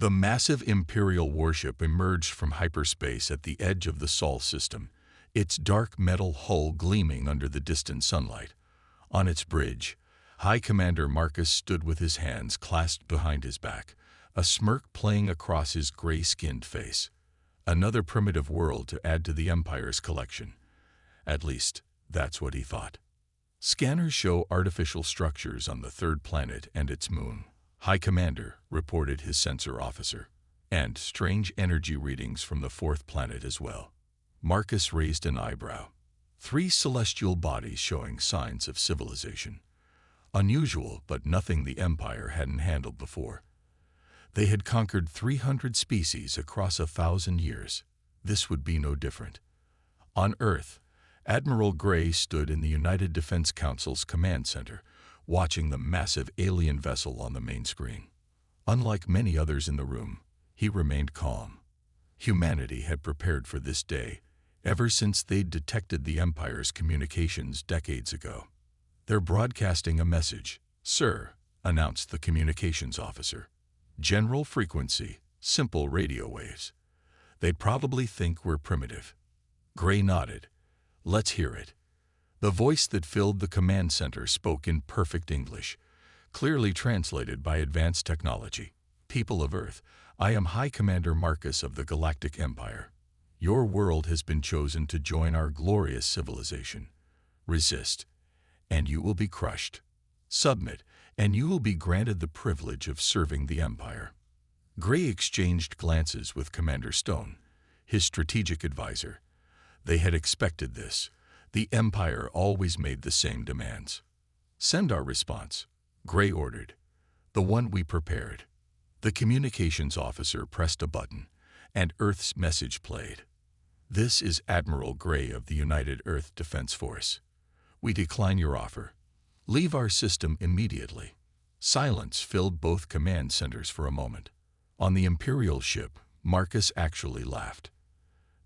The massive Imperial warship emerged from hyperspace at the edge of the Sol system, its dark metal hull gleaming under the distant sunlight. On its bridge, High Commander Marcus stood with his hands clasped behind his back, a smirk playing across his gray-skinned face. Another primitive world to add to the Empire's collection. At least, that's what he thought. Scanners show artificial structures on the third planet and its moon. High Commander, reported his sensor officer, and strange energy readings from the fourth planet as well. Marcus raised an eyebrow. 3 celestial bodies showing signs of civilization. Unusual, but nothing the Empire hadn't handled before. They had conquered 300 species across 1,000 years. This would be no different. On Earth, Admiral Gray stood in the United Defense Council's command center, watching the massive alien vessel on the main screen. Unlike many others in the room, he remained calm. Humanity had prepared for this day, ever since they'd detected the Empire's communications decades ago. "They're broadcasting a message, sir," announced the communications officer. "General frequency, simple radio waves. They'd probably think we're primitive." Gray nodded. "Let's hear it." The voice that filled the command center spoke in perfect English, clearly translated by advanced technology. "People of Earth, I am High Commander Marcus of the Galactic Empire. Your world has been chosen to join our glorious civilization. Resist, and you will be crushed. Submit, and you will be granted the privilege of serving the Empire." Gray exchanged glances with Commander Stone, his strategic advisor. They had expected this. The Empire always made the same demands. "Send our response," Gray ordered. "The one we prepared." The communications officer pressed a button, and Earth's message played. "This is Admiral Gray of the United Earth Defense Force. We decline your offer. Leave our system immediately." Silence filled both command centers for a moment. On the Imperial ship, Marcus actually laughed.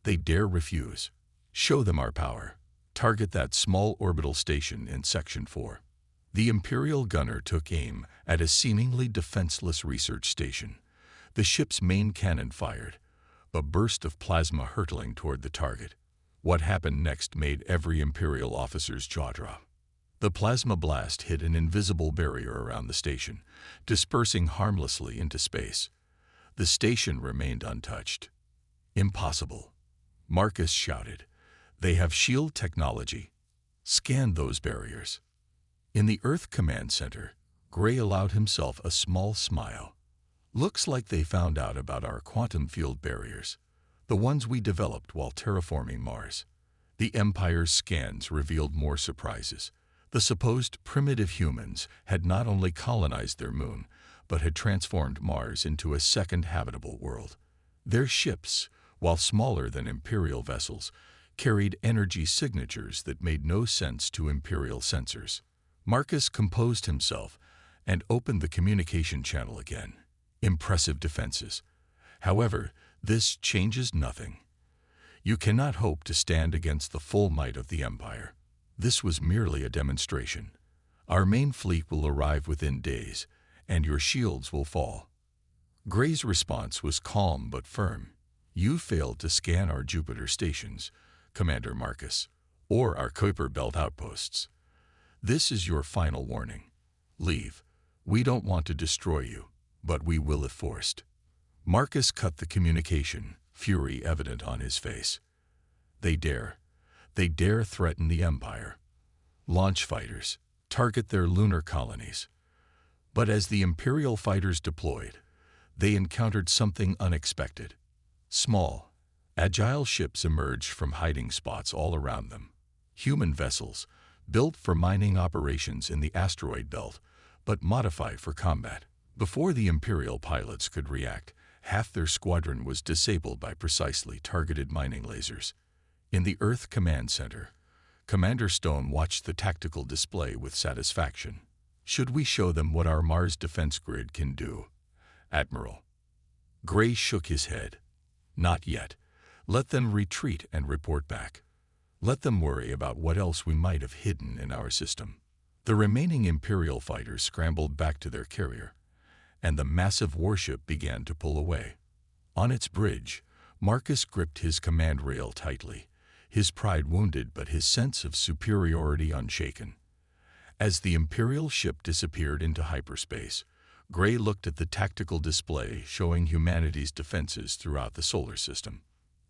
"They dare refuse. Show them our power. Target that small orbital station in Section 4. The Imperial gunner took aim at a seemingly defenseless research station. The ship's main cannon fired, a burst of plasma hurtling toward the target. What happened next made every Imperial officer's jaw drop. The plasma blast hit an invisible barrier around the station, dispersing harmlessly into space. The station remained untouched. "Impossible," Marcus shouted. "They have shield technology. Scan those barriers." In the Earth Command Center, Gray allowed himself a small smile. "Looks like they found out about our quantum field barriers, the ones we developed while terraforming Mars." The Empire's scans revealed more surprises. The supposed primitive humans had not only colonized their moon, but had transformed Mars into a second habitable world. Their ships, while smaller than Imperial vessels, carried energy signatures that made no sense to Imperial sensors. Marcus composed himself and opened the communication channel again. Impressive defenses. However, this changes nothing. You cannot hope to stand against the full might of the Empire. This was merely a demonstration. Our main fleet will arrive within days, and your shields will fall. Gray's response was calm but firm. "You failed to scan our Jupiter stations, Commander Marcus, or our Kuiper Belt outposts. This is your final warning. Leave. We don't want to destroy you, but we will if forced." Marcus cut the communication, fury evident on his face. They dare threaten the Empire. Launch fighters, target their lunar colonies. But as the Imperial fighters deployed, they encountered something unexpected. Small, agile ships emerged from hiding spots all around them. Human vessels, built for mining operations in the asteroid belt, but modified for combat. Before the Imperial pilots could react, half their squadron was disabled by precisely targeted mining lasers. In the Earth Command Center, Commander Stone watched the tactical display with satisfaction. "Should we show them what our Mars defense grid can do, Admiral?" Gray shook his head. "Not yet. Let them retreat and report back. Let them worry about what else we might have hidden in our system." The remaining Imperial fighters scrambled back to their carrier, and the massive warship began to pull away. On its bridge, Marcus gripped his command rail tightly, his pride wounded but his sense of superiority unshaken. As the Imperial ship disappeared into hyperspace, Gray looked at the tactical display showing humanity's defenses throughout the solar system.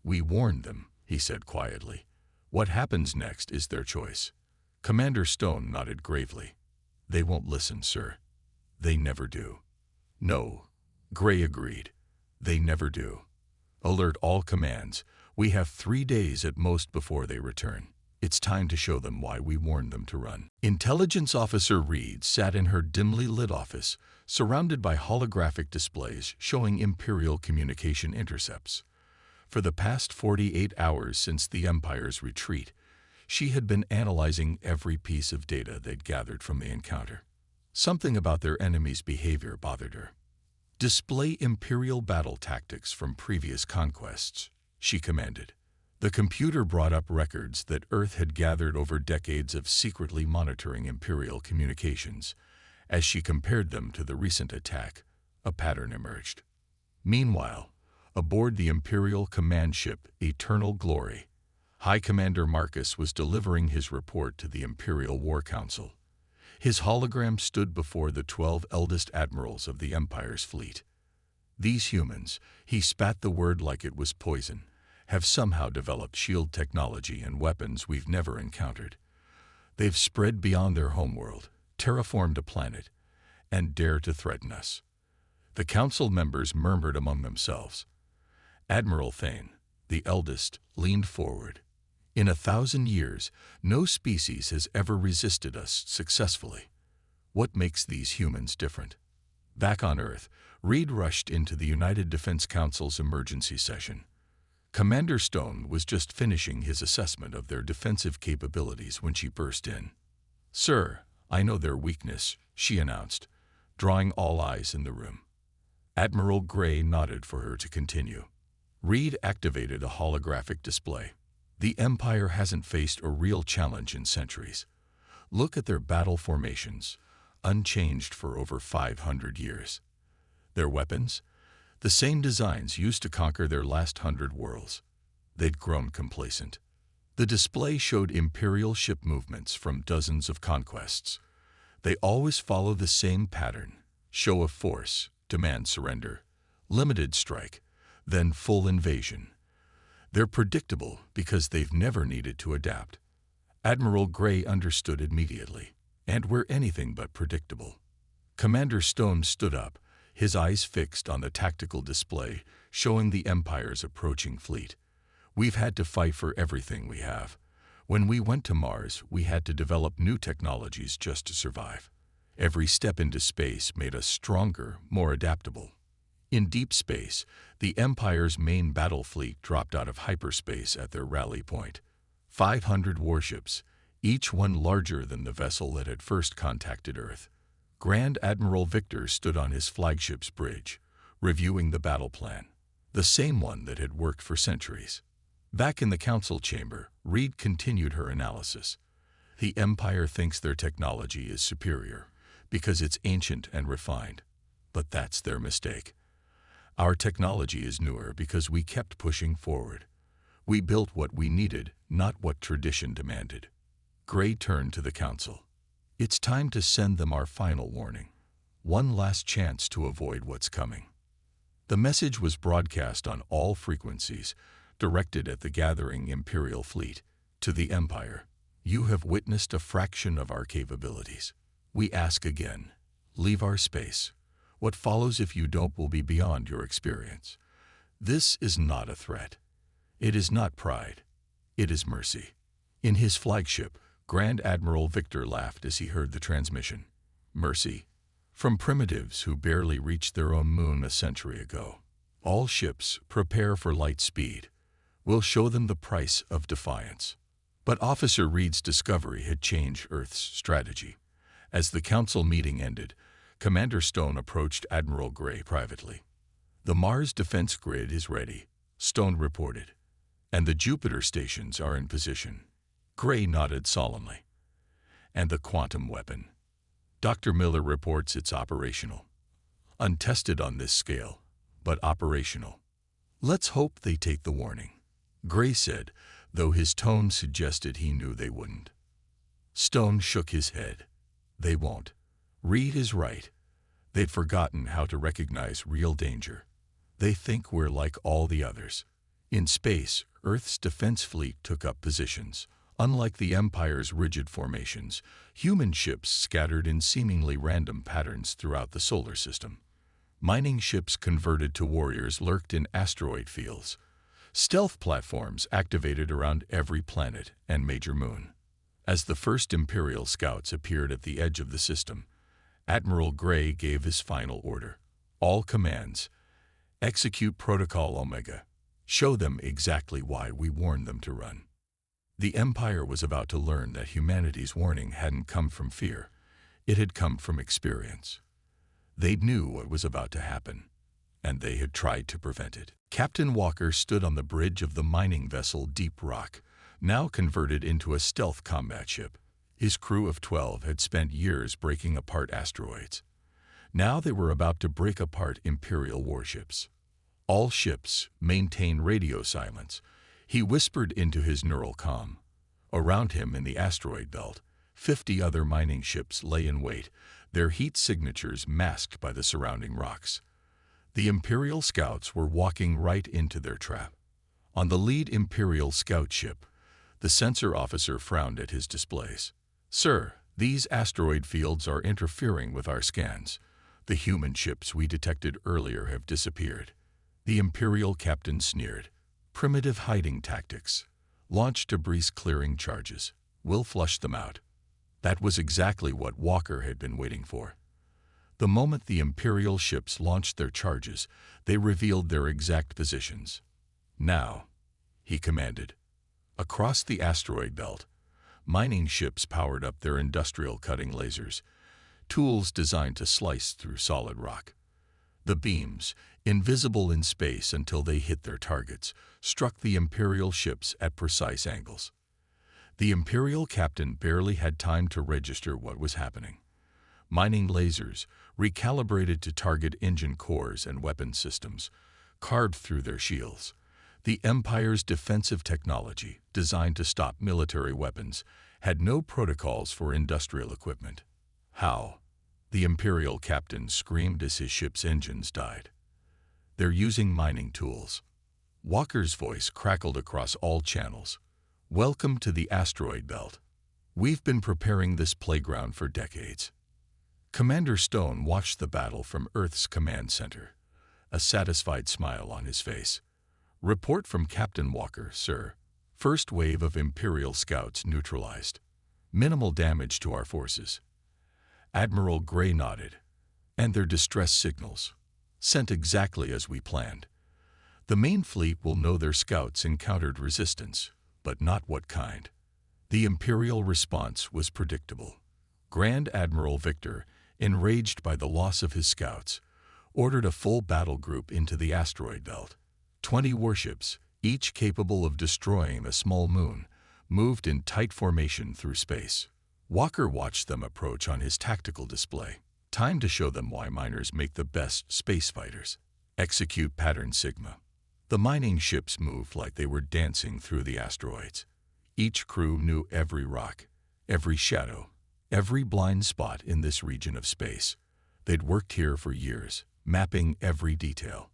"We warned them," he said quietly. "What happens next is their choice." Commander Stone nodded gravely. "They won't listen, sir. They never do." "No," Gray agreed. "They never do. Alert all commands. We have 3 days at most before they return. It's time to show them why we warned them to run." Intelligence Officer Reed sat in her dimly lit office, surrounded by holographic displays showing Imperial communication intercepts. For the past 48 hours since the Empire's retreat, she had been analyzing every piece of data they'd gathered from the encounter. Something about their enemy's behavior bothered her. "Display Imperial battle tactics from previous conquests," she commanded. The computer brought up records that Earth had gathered over decades of secretly monitoring Imperial communications. As she compared them to the recent attack, a pattern emerged. Meanwhile, aboard the Imperial command ship Eternal Glory, High Commander Marcus was delivering his report to the Imperial War Council. His hologram stood before the 12 eldest admirals of the Empire's fleet. "These humans," he spat the word like it was poison, "have somehow developed shield technology and weapons we've never encountered. They've spread beyond their homeworld, terraformed a planet, and dare to threaten us." The council members murmured among themselves. Admiral Thane, the eldest, leaned forward. "In 1,000 years, no species has ever resisted us successfully. What makes these humans different?" Back on Earth, Reed rushed into the United Defense Council's emergency session. Commander Stone was just finishing his assessment of their defensive capabilities when she burst in. "Sir, I know their weakness," she announced, drawing all eyes in the room. Admiral Gray nodded for her to continue. Reed activated a holographic display. "The Empire hasn't faced a real challenge in centuries. Look at their battle formations, unchanged for over 500 years. Their weapons? The same designs used to conquer their last 100 worlds." They'd grown complacent. The display showed Imperial ship movements from dozens of conquests. They always follow the same pattern: show of force, demand surrender, limited strike, then full invasion. They're predictable because they've never needed to adapt. Admiral Gray understood immediately, and we're anything but predictable. Commander Stone stood up, his eyes fixed on the tactical display showing the Empire's approaching fleet. "We've had to fight for everything we have. When we went to Mars, we had to develop new technologies just to survive. Every step into space made us stronger, more adaptable. In deep space, the Empire's main battle fleet dropped out of hyperspace at their rally point. 500 warships, each one larger than the vessel that had first contacted Earth. Grand Admiral Victor stood on his flagship's bridge, reviewing the battle plan, the same one that had worked for centuries. Back in the council chamber, Reed continued her analysis. "The Empire thinks their technology is superior because it's ancient and refined, but that's their mistake. Our technology is newer because we kept pushing forward. We built what we needed, not what tradition demanded." Gray turned to the council. "It's time to send them our final warning. One last chance to avoid what's coming." The message was broadcast on all frequencies, directed at the gathering Imperial fleet. "To the Empire, you have witnessed a fraction of our capabilities. We ask again, leave our space. What follows if you don't will be beyond your experience. This is not a threat. It is not pride. It is mercy." In his flagship, Grand Admiral Victor laughed as he heard the transmission. "Mercy? From primitives who barely reached their own moon a century ago. All ships, prepare for light speed. We'll show them the price of defiance." But Officer Reed's discovery had changed Earth's strategy. As the council meeting ended, Commander Stone approached Admiral Gray privately. "The Mars defense grid is ready," Stone reported, "and the Jupiter stations are in position." Gray nodded solemnly. "And the quantum weapon? Dr. Miller reports it's operational." untested on this scale, but operational. Let's hope they take the warning, Gray said, though his tone suggested he knew they wouldn't. Stone shook his head. They won't. Reed is right. They'd forgotten how to recognize real danger. They think we're like all the others. In space, Earth's defense fleet took up positions. Unlike the Empire's rigid formations, human ships scattered in seemingly random patterns throughout the solar system. Mining ships converted to warriors lurked in asteroid fields. Stealth platforms activated around every planet and major moon. As the first Imperial scouts appeared at the edge of the system, Admiral Gray gave his final order. All commands, execute Protocol Omega. Show them exactly why we warned them to run. The Empire was about to learn that humanity's warning hadn't come from fear. It had come from experience. They knew what was about to happen, and they had tried to prevent it. Captain Walker stood on the bridge of the mining vessel Deep Rock, now converted into a stealth combat ship. His crew of 12 had spent years breaking apart asteroids. Now they were about to break apart Imperial warships. All ships maintain radio silence, he whispered into his neural comm. Around him in the asteroid belt, 50 other mining ships lay in wait, their heat signatures masked by the surrounding rocks. The Imperial scouts were walking right into their trap. On the lead Imperial scout ship, the sensor officer frowned at his displays. "Sir, these asteroid fields are interfering with our scans. The human ships we detected earlier have disappeared." The Imperial captain sneered. "Primitive hiding tactics. Launch debris-clearing charges. We'll flush them out." That was exactly what Walker had been waiting for. The moment the Imperial ships launched their charges, they revealed their exact positions. "Now," he commanded. Across the asteroid belt, mining ships powered up their industrial cutting lasers, tools designed to slice through solid rock. The beams, invisible in space until they hit their targets, struck the Imperial ships at precise angles. The Imperial captain barely had time to register what was happening. Mining lasers, recalibrated to target engine cores and weapon systems, carved through their shields. The Empire's defensive technology, designed to stop military weapons, had no protocols for industrial equipment. "How?" the Imperial captain screamed as his ship's engines died. "They're using mining tools." Walker's voice crackled across all channels. "Welcome to the asteroid belt. We've been preparing this playground for decades." Commander Stone watched the battle from Earth's command center, a satisfied smile on his face. "Report from Captain Walker, sir. First wave of Imperial scouts neutralized. Minimal damage to our forces." Admiral Gray nodded. "And their distress signals. Sent exactly as we planned. The main fleet will know their scouts encountered resistance, but not what kind." The Imperial response was predictable. Grand Admiral Victor, enraged by the loss of his scouts, ordered a full battle group into the asteroid belt. 20 warships, each capable of destroying a small moon, moved in tight formation through space. Walker watched them approach on his tactical display. Time to show them why miners make the best space fighters. Execute Pattern Sigma. The mining ships moved like they were dancing through the asteroids. Each crew knew every rock, every shadow, every blind spot in this region of space. They'd worked here for years, mapping every detail.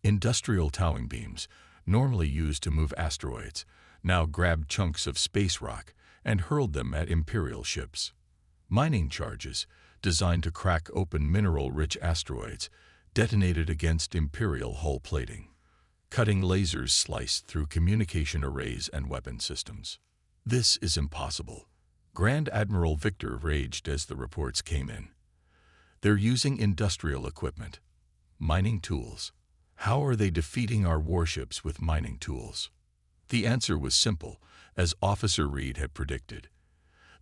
Industrial towing beams, normally used to move asteroids, now grabbed chunks of space rock and hurled them at Imperial ships. Mining charges, designed to crack open mineral-rich asteroids, detonated against Imperial hull plating. Cutting lasers sliced through communication arrays and weapon systems. "This is impossible." Grand Admiral Victor raged as the reports came in. "They're using industrial equipment. Mining tools. How are they defeating our warships with mining tools?" The answer was simple, as Officer Reed had predicted.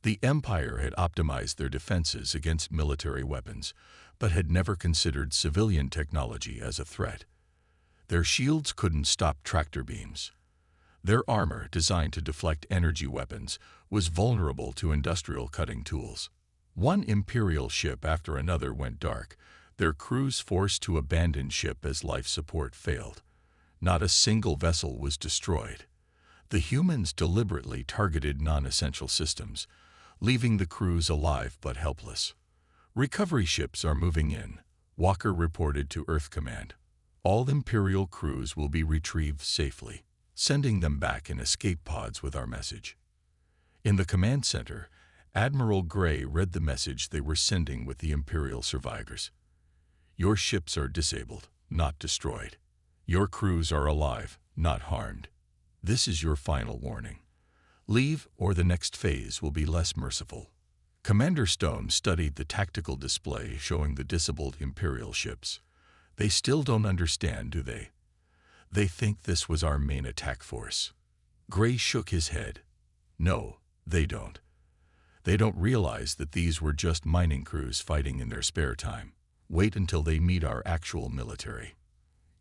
The Empire had optimized their defenses against military weapons, but had never considered civilian technology as a threat. Their shields couldn't stop tractor beams. Their armor, designed to deflect energy weapons, was vulnerable to industrial cutting tools. One Imperial ship after another went dark, their crews forced to abandon ship as life support failed. Not a single vessel was destroyed. The humans deliberately targeted non-essential systems, leaving the crews alive but helpless. Recovery ships are moving in, Walker reported to Earth Command. All Imperial crews will be retrieved safely, sending them back in escape pods with our message. In the command center, Admiral Gray read the message they were sending with the Imperial survivors. Your ships are disabled, not destroyed. Your crews are alive, not harmed. This is your final warning. Leave, or the next phase will be less merciful. Commander Stone studied the tactical display showing the disabled Imperial ships. They still don't understand, do they? They think this was our main attack force. Gray shook his head. No, they don't. They don't realize that these were just mining crews fighting in their spare time. Wait until they meet our actual military.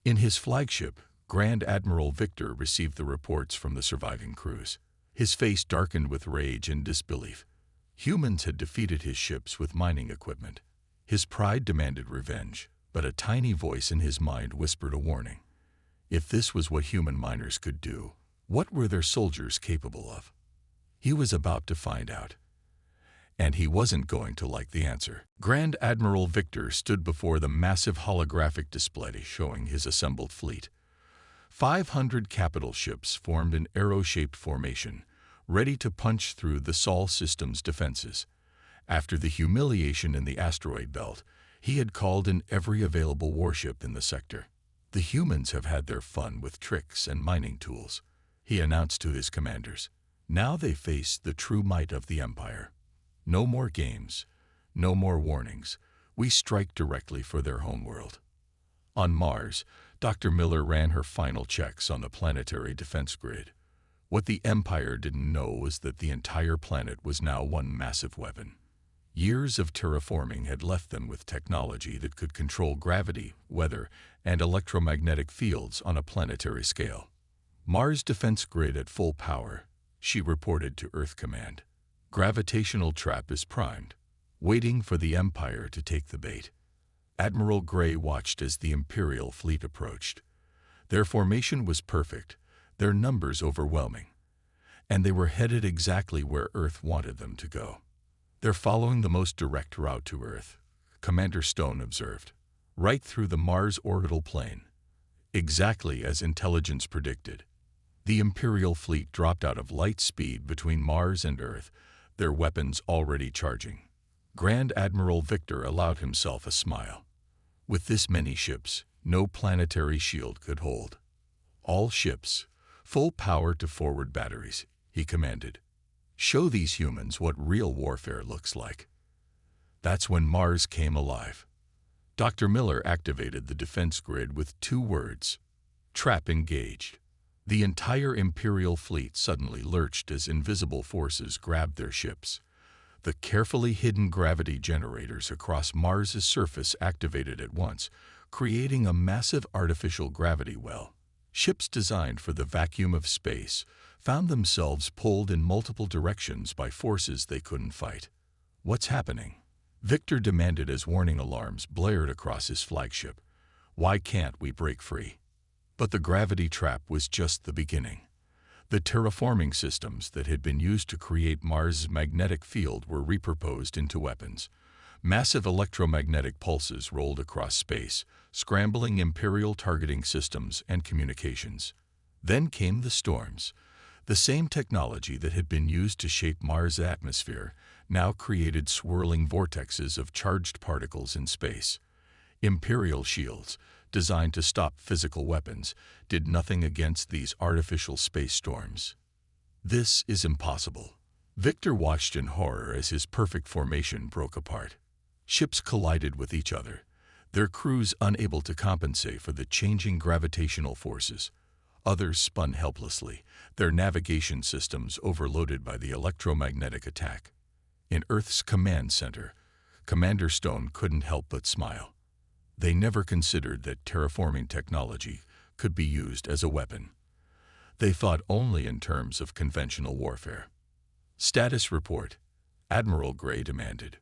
In his flagship, Grand Admiral Victor received the reports from the surviving crews. His face darkened with rage and disbelief. Humans had defeated his ships with mining equipment. His pride demanded revenge, but a tiny voice in his mind whispered a warning. If this was what human miners could do, what were their soldiers capable of? He was about to find out. And he wasn't going to like the answer. Grand Admiral Victor stood before the massive holographic display showing his assembled fleet. 500 capital ships formed an arrow-shaped formation, ready to punch through the Sol system's defenses. After the humiliation in the asteroid belt, he had called in every available warship in the sector. The humans have had their fun with tricks and mining tools, he announced to his commanders. Now they face the true might of the Empire. No more games, no more warnings. We strike directly for their homeworld. On Mars, Dr. Miller ran her final checks on the planetary defense grid. What the Empire didn't know was that the entire planet was now one massive weapon. Years of terraforming had left them with technology that could control gravity, weather, and electromagnetic fields on a planetary scale. Mars defense grid at full power, she reported to Earth Command. Gravitational trap is primed, waiting for the Empire to take the bait. Admiral Gray watched as the Imperial fleet approached. Their formation was perfect, their numbers overwhelming, and they were headed exactly where Earth wanted them to go. They're following the most direct route to Earth, Commander Stone observed, right through the Mars orbital plane. Exactly as intelligence predicted. The Imperial fleet dropped out of light speed between Mars and Earth, their weapons already charging. Grand Admiral Victor allowed himself a smile. With this many ships, no planetary shield could hold. All ships, full power to forward batteries, he commanded. Show these humans what real warfare looks like. That's when Mars came alive. Dr. Miller activated the defense grid with 2 words: trap engaged. The entire Imperial fleet suddenly lurched as invisible forces grabbed their ships. The carefully hidden gravity generators across Mars's surface activated at once, creating a massive artificial gravity well. Ships designed for the vacuum of space found themselves pulled in multiple directions by forces they couldn't fight. What's happening? Victor demanded as warning alarms blared across his flagship. Why can't we break free? But the gravity trap was just the beginning. The terraforming systems that had been used to create Mars' magnetic field were repurposed into weapons. Massive electromagnetic pulses rolled across space, scrambling Imperial targeting systems and communications. Then came the storms. The same technology that had been used to shape Mars' atmosphere now created swirling vortexes of charged particles in space. Imperial shields, designed to stop physical weapons, did nothing against these artificial space storms. This is impossible. Victor watched in horror as his perfect formation broke apart. Ships collided with each other, their crews unable to compensate for the changing gravitational forces. Others spun helplessly, their navigation systems overloaded by the electromagnetic attack. In Earth's command center, Commander Stone couldn't help but smile. They never considered that terraforming technology could be used as a weapon. They thought only in terms of conventional warfare. Status report, Admiral Gray demanded.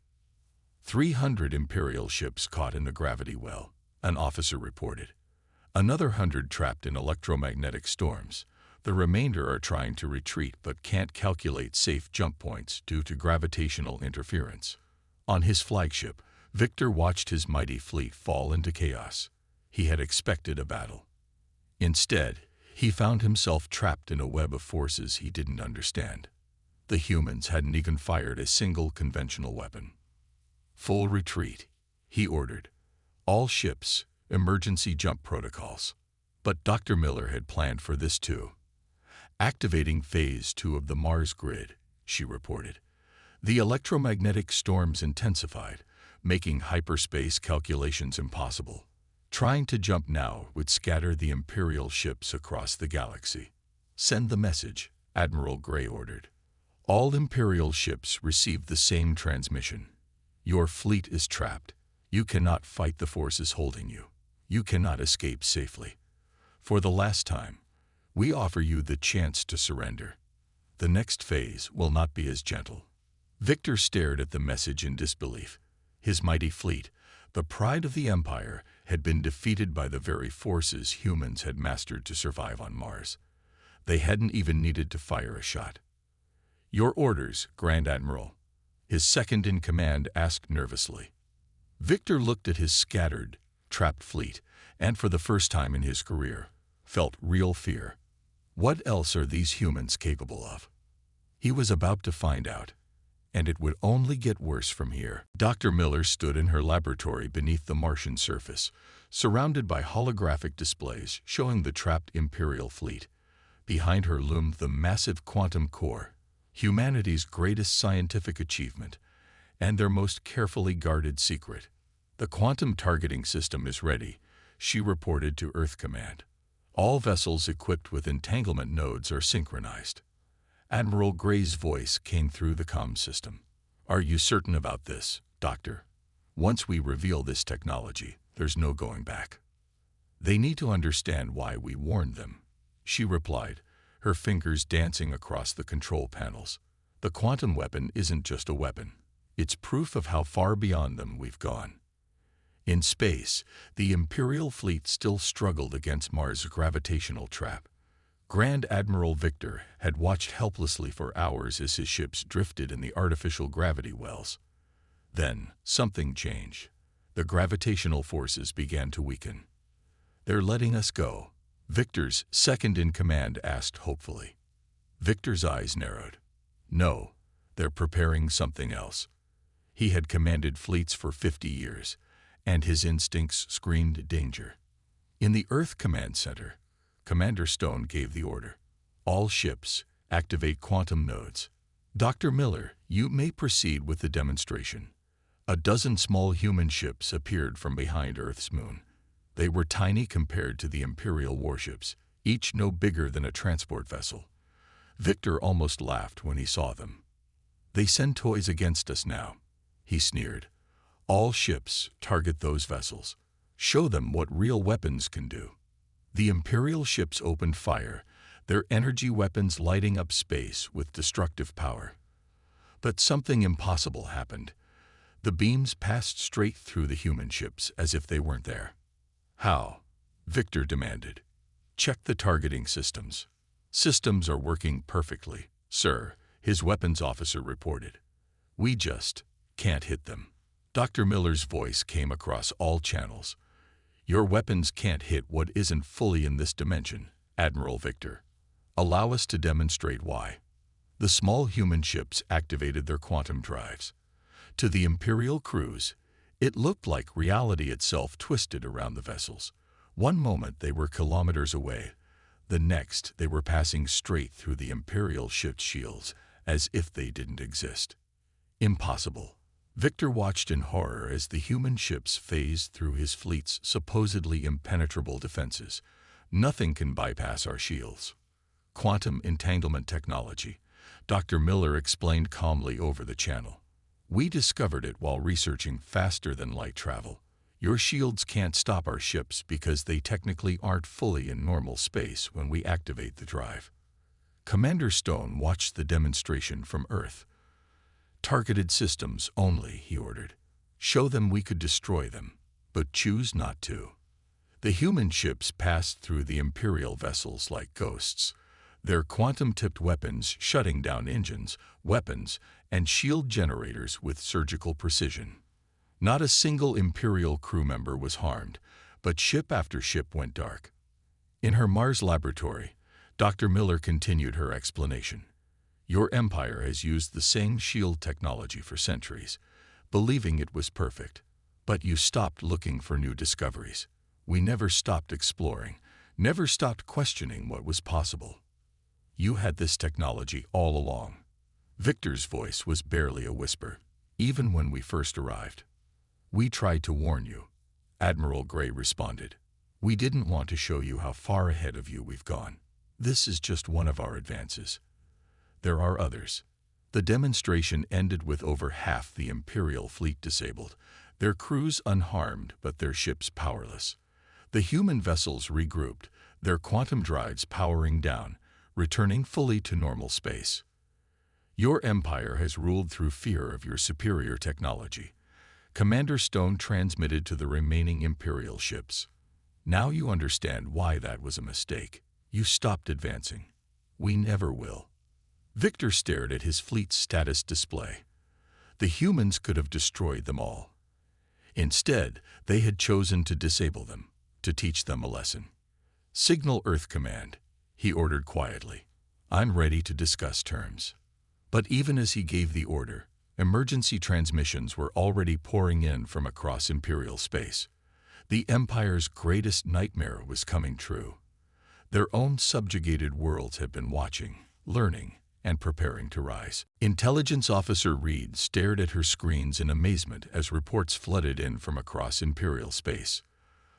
300 Imperial ships caught in the gravity well, an officer reported. Another 100 trapped in electromagnetic storms. The remainder are trying to retreat but can't calculate safe jump points due to gravitational interference. On his flagship, Victor watched his mighty fleet fall into chaos. He had expected a battle. Instead, he found himself trapped in a web of forces he didn't understand. The humans hadn't even fired a single conventional weapon. Full retreat, he ordered. All ships, emergency jump protocols. But Dr. Miller had planned for this too. Activating Phase 2 of the Mars grid, she reported. The electromagnetic storms intensified, making hyperspace calculations impossible. Trying to jump now would scatter the Imperial ships across the galaxy. Send the message, Admiral Gray ordered. All Imperial ships received the same transmission. Your fleet is trapped. You cannot fight the forces holding you. You cannot escape safely. For the last time, we offer you the chance to surrender. The next phase will not be as gentle. Victor stared at the message in disbelief. His mighty fleet, the pride of the Empire, had been defeated by the very forces humans had mastered to survive on Mars. They hadn't even needed to fire a shot. Your orders, Grand Admiral, his second-in-command asked nervously. Victor looked at his scattered, trapped fleet, and for the first time in his career, felt real fear. What else are these humans capable of? He was about to find out, and it would only get worse from here. Dr. Miller stood in her laboratory beneath the Martian surface, surrounded by holographic displays showing the trapped Imperial fleet. Behind her loomed the massive quantum core, humanity's greatest scientific achievement, and their most carefully guarded secret. The quantum targeting system is ready, she reported to Earth Command. All vessels equipped with entanglement nodes are synchronized. Admiral Gray's voice came through the comm system. Are you certain about this, Doctor? Once we reveal this technology, there's no going back. They need to understand why we warned them, she replied, her fingers dancing across the control panels. The quantum weapon isn't just a weapon. It's proof of how far beyond them we've gone. In space, the Imperial fleet still struggled against Mars' gravitational trap. Grand Admiral Victor had watched helplessly for hours as his ships drifted in the artificial gravity wells. Then, something changed. The gravitational forces began to weaken. They're letting us go, Victor's second-in-command asked hopefully. Victor's eyes narrowed. No, they're preparing something else. He had commanded fleets for 50 years, and his instincts screamed danger. In the Earth Command Center, Commander Stone gave the order. All ships, activate quantum nodes. Dr. Miller, you may proceed with the demonstration. A dozen small human ships appeared from behind Earth's moon. They were tiny compared to the Imperial warships, each no bigger than a transport vessel. Victor almost laughed when he saw them. They send toys against us now, he sneered. All ships target those vessels. Show them what real weapons can do. The Imperial ships opened fire, their energy weapons lighting up space with destructive power. But something impossible happened. The beams passed straight through the human ships as if they weren't there. How? Victor demanded. Check the targeting systems. Systems are working perfectly, sir, his weapons officer reported. We just can't hit them. Dr. Miller's voice came across all channels. Your weapons can't hit what isn't fully in this dimension, Admiral Victor. Allow us to demonstrate why. The small human ships activated their quantum drives. To the Imperial crews, it looked like reality itself twisted around the vessels. One moment they were kilometers away. The next they were passing straight through the Imperial ship's shields, as if they didn't exist. Impossible. Victor watched in horror as the human ships phased through his fleet's supposedly impenetrable defenses. Nothing can bypass our shields. Quantum entanglement technology, Dr. Miller explained calmly over the channel. We discovered it while researching faster-than-light travel. Your shields can't stop our ships because they technically aren't fully in normal space when we activate the drive. Commander Stone watched the demonstration from Earth. Targeted systems only, he ordered. Show them we could destroy them, but choose not to. The human ships passed through the Imperial vessels like ghosts, their quantum-tipped weapons shutting down engines, weapons, and shield generators with surgical precision. Not a single Imperial crew member was harmed, but ship after ship went dark. In her Mars laboratory, Dr. Miller continued her explanation. Your Empire has used the same shield technology for centuries, believing it was perfect. But you stopped looking for new discoveries. We never stopped exploring, never stopped questioning what was possible. You had this technology all along. Victor's voice was barely a whisper, even when we first arrived. We tried to warn you, Admiral Gray responded. We didn't want to show you how far ahead of you we've gone. This is just one of our advances. There are others. The demonstration ended with over half the Imperial fleet disabled, their crews unharmed but their ships powerless. The human vessels regrouped, their quantum drives powering down, returning fully to normal space. Your Empire has ruled through fear of your superior technology. Commander Stone transmitted to the remaining Imperial ships. Now you understand why that was a mistake. You stopped advancing. We never will. Victor stared at his fleet's status display. The humans could have destroyed them all. Instead, they had chosen to disable them, to teach them a lesson. Signal Earth Command, he ordered quietly. I'm ready to discuss terms. But even as he gave the order, emergency transmissions were already pouring in from across Imperial space. The Empire's greatest nightmare was coming true. Their own subjugated worlds had been watching, learning, and preparing to rise. Intelligence Officer Reed stared at her screens in amazement as reports flooded in from across Imperial space.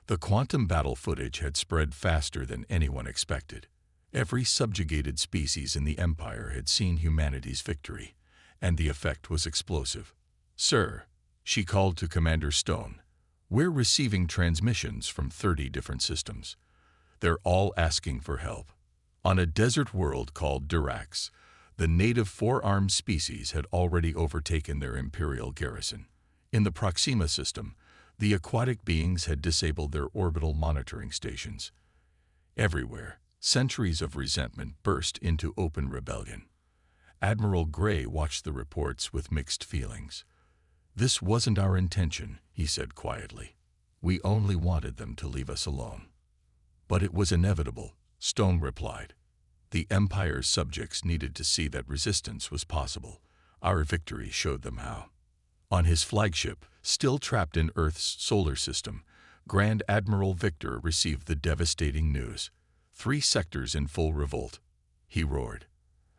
The quantum battle footage had spread faster than anyone expected. Every subjugated species in the Empire had seen humanity's victory, and the effect was explosive. Sir, she called to Commander Stone, we're receiving transmissions from 30 different systems. They're all asking for help. On a desert world called Durax, the native four-armed species had already overtaken their Imperial garrison. In the Proxima system, the aquatic beings had disabled their orbital monitoring stations. Everywhere, centuries of resentment burst into open rebellion. Admiral Gray watched the reports with mixed feelings. This wasn't our intention, he said quietly. We only wanted them to leave us alone. But it was inevitable, Stone replied. The Empire's subjects needed to see that resistance was possible. Our victory showed them how. On his flagship, still trapped in Earth's solar system, Grand Admiral Victor received the devastating news. 3 sectors in full revolt. He roared.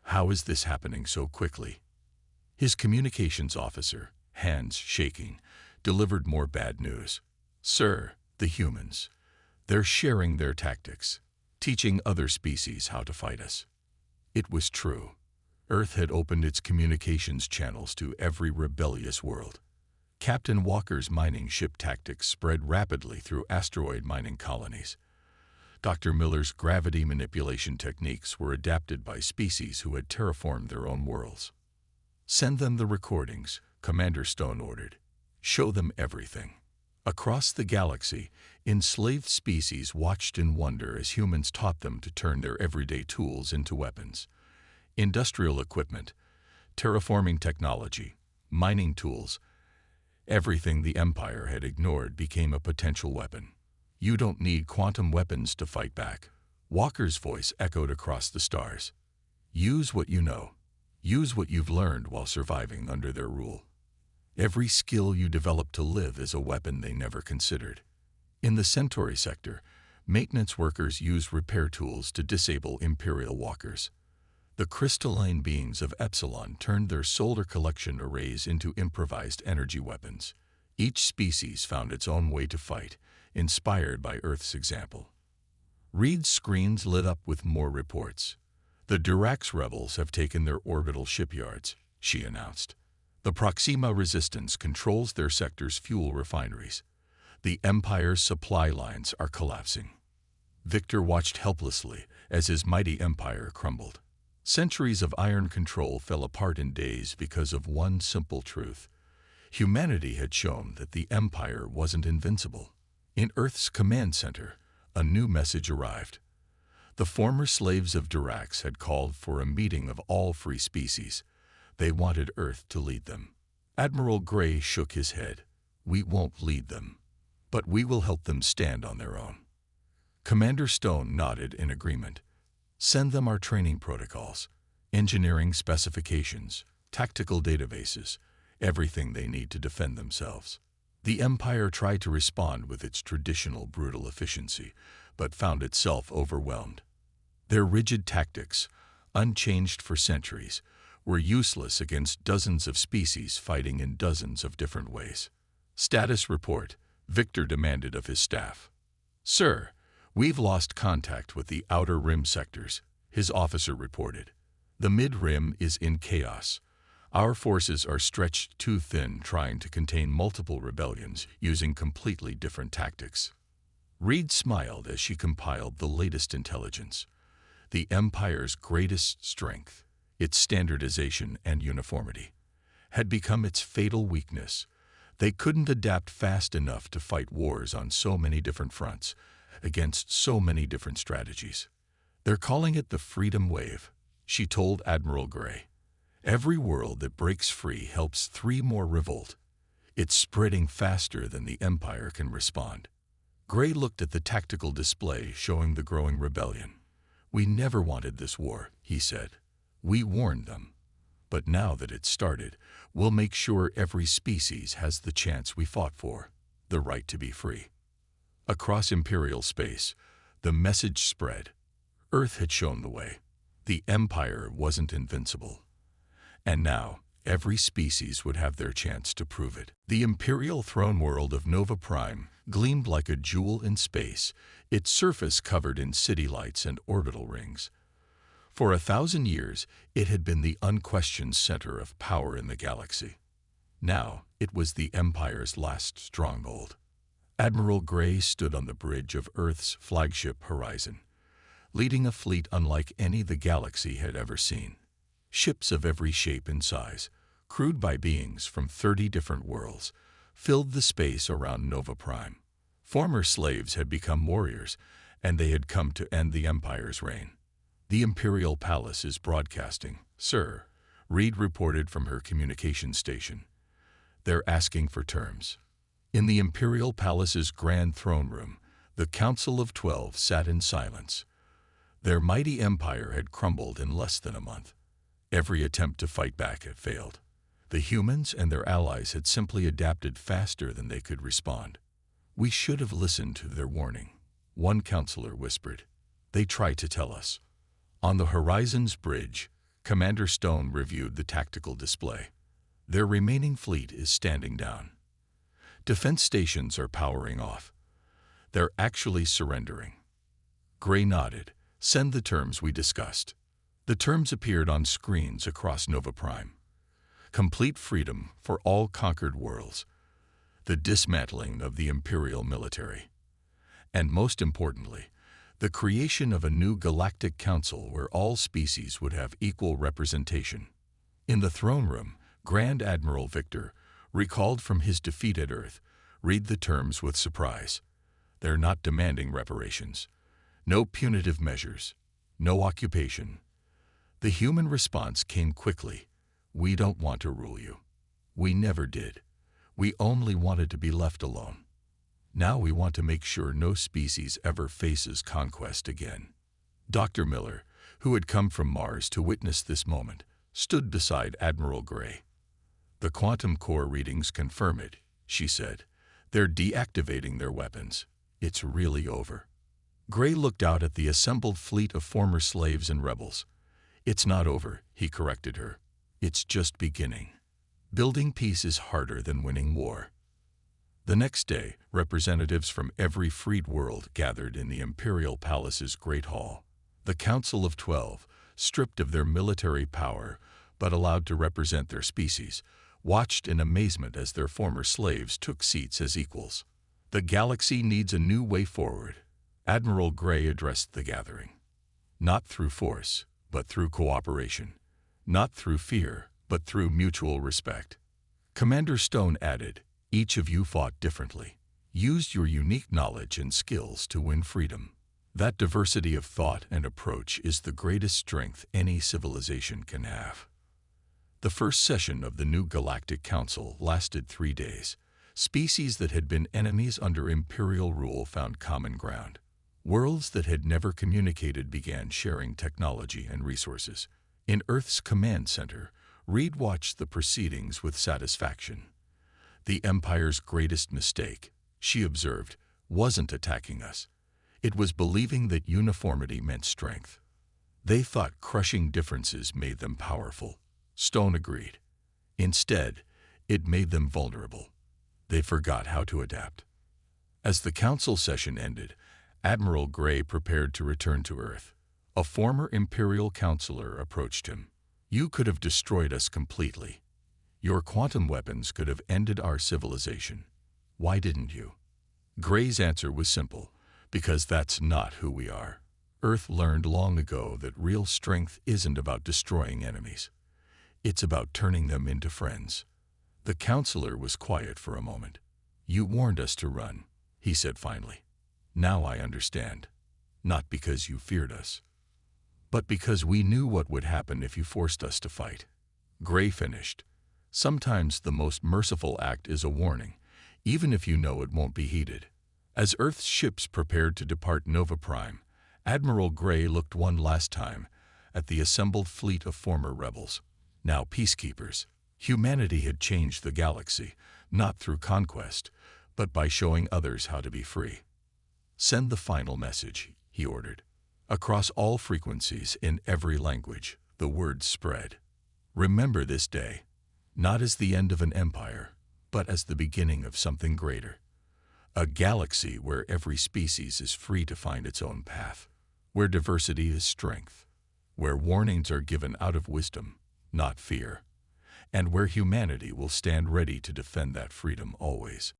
How is this happening so quickly? His communications officer, hands shaking, delivered more bad news. Sir, the humans. They're sharing their tactics, teaching other species how to fight us. It was true. Earth had opened its communications channels to every rebellious world. Captain Walker's mining ship tactics spread rapidly through asteroid mining colonies. Dr. Miller's gravity manipulation techniques were adapted by species who had terraformed their own worlds. Send them the recordings, Commander Stone ordered. Show them everything. Across the galaxy, enslaved species watched in wonder as humans taught them to turn their everyday tools into weapons. Industrial equipment, terraforming technology, mining tools, everything the Empire had ignored became a potential weapon. You don't need quantum weapons to fight back. Walker's voice echoed across the stars. Use what you know. Use what you've learned while surviving under their rule. Every skill you develop to live is a weapon they never considered. In the Centauri sector, maintenance workers use repair tools to disable Imperial walkers. The crystalline beings of Epsilon turned their solar collection arrays into improvised energy weapons. Each species found its own way to fight, inspired by Earth's example. Reed's screens lit up with more reports. The Durax rebels have taken their orbital shipyards, she announced. The Proxima resistance controls their sector's fuel refineries. The Empire's supply lines are collapsing. Victor watched helplessly as his mighty empire crumbled. Centuries of iron control fell apart in days because of one simple truth. Humanity had shown that the Empire wasn't invincible. In Earth's command center, a new message arrived. The former slaves of Dirax had called for a meeting of all free species. They wanted Earth to lead them. Admiral Gray shook his head. We won't lead them, but we will help them stand on their own. Commander Stone nodded in agreement. Send them our training protocols, engineering specifications, tactical databases, everything they need to defend themselves. The Empire tried to respond with its traditional brutal efficiency, but found itself overwhelmed. Their rigid tactics, unchanged for centuries, were useless against dozens of species fighting in dozens of different ways. Status report, Victor demanded of his staff. Sir, we've lost contact with the outer rim sectors, his officer reported. The mid-rim is in chaos. Our forces are stretched too thin trying to contain multiple rebellions using completely different tactics. Reed smiled as she compiled the latest intelligence. The Empire's greatest strength, its standardization and uniformity, had become its fatal weakness. They couldn't adapt fast enough to fight wars on so many different fronts, against so many different strategies. They're calling it the Freedom Wave, she told Admiral Gray. Every world that breaks free helps 3 more revolt. It's spreading faster than the Empire can respond. Gray looked at the tactical display showing the growing rebellion. We never wanted this war, he said. We warned them. But now that it's started, we'll make sure every species has the chance we fought for, the right to be free. Across Imperial space, the message spread. Earth had shown the way. The Empire wasn't invincible. And now, every species would have their chance to prove it. The Imperial throne world of Nova Prime gleamed like a jewel in space, its surface covered in city lights and orbital rings. For 1,000 years, it had been the unquestioned center of power in the galaxy. Now, it was the Empire's last stronghold. Admiral Gray stood on the bridge of Earth's flagship Horizon, leading a fleet unlike any the galaxy had ever seen. Ships of every shape and size, crewed by beings from 30 different worlds, filled the space around Nova Prime. Former slaves had become warriors, and they had come to end the Empire's reign. The Imperial Palace is broadcasting, sir, Reed reported from her communication station. They're asking for terms. In the Imperial Palace's grand throne room, the Council of 12 sat in silence. Their mighty empire had crumbled in less than a month. Every attempt to fight back had failed. The humans and their allies had simply adapted faster than they could respond. We should have listened to their warning, one counselor whispered. They tried to tell us. On the Horizon's bridge, Commander Stone reviewed the tactical display. Their remaining fleet is standing down. Defense stations are powering off. They're actually surrendering. Gray nodded. Send the terms we discussed. The terms appeared on screens across Nova Prime. Complete freedom for all conquered worlds. The dismantling of the Imperial military. And most importantly, the creation of a new Galactic Council where all species would have equal representation. In the throne room, Grand Admiral Victor, recalled from his defeat at Earth, read the terms with surprise. They're not demanding reparations. No punitive measures. No occupation. The human response came quickly. We don't want to rule you. We never did. We only wanted to be left alone. Now we want to make sure no species ever faces conquest again. Dr. Miller, who had come from Mars to witness this moment, stood beside Admiral Gray. The quantum core readings confirm it, she said. They're deactivating their weapons. It's really over. Gray looked out at the assembled fleet of former slaves and rebels. It's not over, he corrected her. It's just beginning. Building peace is harder than winning war. The next day, representatives from every freed world gathered in the Imperial Palace's Great Hall. The Council of 12, stripped of their military power but allowed to represent their species, watched in amazement as their former slaves took seats as equals. The galaxy needs a new way forward. Admiral Gray addressed the gathering. Not through force, but through cooperation. Not through fear, but through mutual respect. Commander Stone added, "Each of you fought differently, used your unique knowledge and skills to win freedom. That diversity of thought and approach is the greatest strength any civilization can have." The first session of the new Galactic Council lasted 3 days. Species that had been enemies under Imperial rule found common ground. Worlds that had never communicated began sharing technology and resources. In Earth's command center, Reed watched the proceedings with satisfaction. "The Empire's greatest mistake," she observed, "wasn't attacking us. It was believing that uniformity meant strength. They thought crushing differences made them powerful." Stone agreed. "Instead, it made them vulnerable. They forgot how to adapt." As the council session ended, Admiral Gray prepared to return to Earth. A former Imperial counselor approached him. "You could have destroyed us completely. Your quantum weapons could have ended our civilization. Why didn't you?" Gray's answer was simple: "Because that's not who we are. Earth learned long ago that real strength isn't about destroying enemies. It's about turning them into friends." The counselor was quiet for a moment. "You warned us to run," he said finally. "Now I understand. Not because you feared us, but because we knew what would happen if you forced us to fight." Gray finished. "Sometimes the most merciful act is a warning, even if you know it won't be heeded." As Earth's ships prepared to depart Nova Prime, Admiral Gray looked one last time at the assembled fleet of former rebels, now peacekeepers. Humanity had changed the galaxy, not through conquest, but by showing others how to be free. "Send the final message," he ordered. Across all frequencies, in every language, the words spread. "Remember this day, not as the end of an empire, but as the beginning of something greater. A galaxy where every species is free to find its own path, where diversity is strength, where warnings are given out of wisdom, not fear, and where humanity will stand ready to defend that freedom always."